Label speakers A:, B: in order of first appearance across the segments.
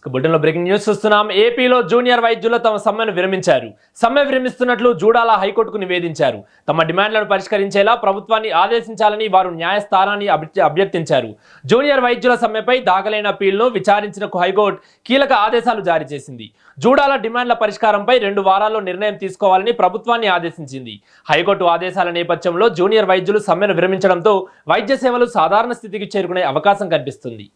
A: బులెటిన్లో breaking news చూస్తున్నాం. ఏపీలో జూనియర్ వైద్యులు తమ సమ్మెను విరమించారు. సమ్మె విరమిస్తున్నట్లు జూడాల హైకోర్టుకు నివేదించారు. తమ డిమాండ్లను పరిష్కరించేలా ప్రభుత్వాన్ని ఆదేశించాలని వారు న్యాయస్థానాన్ని అభ్యర్థించారు. జూనియర్ వైద్యుల సమ్మెపై దాఖలైన అప్పీల్ను విచారించిన హైకోర్టు కీలక ఆదేశాలు జారీ చేసింది. జూడాల డిమాండ్ల పరిష్కారంపై 2 వారాల్లో నిర్ణయం తీసుకోవాలని ప్రభుత్వాన్ని ఆదేశించింది. హైకోర్టు ఆదేశాల నేపథ్యంలో జూనియర్ వైద్యులు సమ్మెను విరమించడంతో వైద్య సేవలు సాధారణ స్థితికి చేరుకునే అవకాశం కనిపిస్తుంది.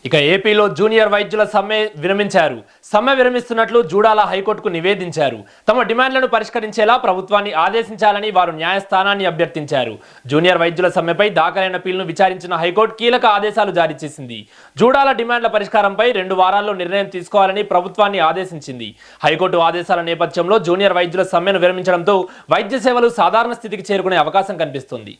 A: ఇక ఏపీలో జూనియర్ వైద్యుల సమ్మె విరమించారు. సమ్మె విరమిస్తున్నట్లు జూడాల హైకోర్టుకు నివేదించారు. తమ డిమాండ్లను పరిష్కరించేలా ప్రభుత్వాన్ని ఆదేశించాలని వారు న్యాయస్థానాన్ని అభ్యర్థించారు. జూనియర్ వైద్యుల సమ్మెపై దాఖలైన అప్పీల్ను విచారించిన హైకోర్టు కీలక ఆదేశాలు జారీ చేసింది. జూడాల డిమాండ్ల పరిష్కారంపై 2 వారాల్లో నిర్ణయం తీసుకోవాలని ప్రభుత్వాన్ని ఆదేశించింది. హైకోర్టు ఆదేశాల నేపథ్యంలో జూనియర్ వైద్యుల సమ్మెను విరమించడంతో వైద్య సేవలు సాధారణ స్థితికి చేరుకునే అవకాశం కనిపిస్తుంది.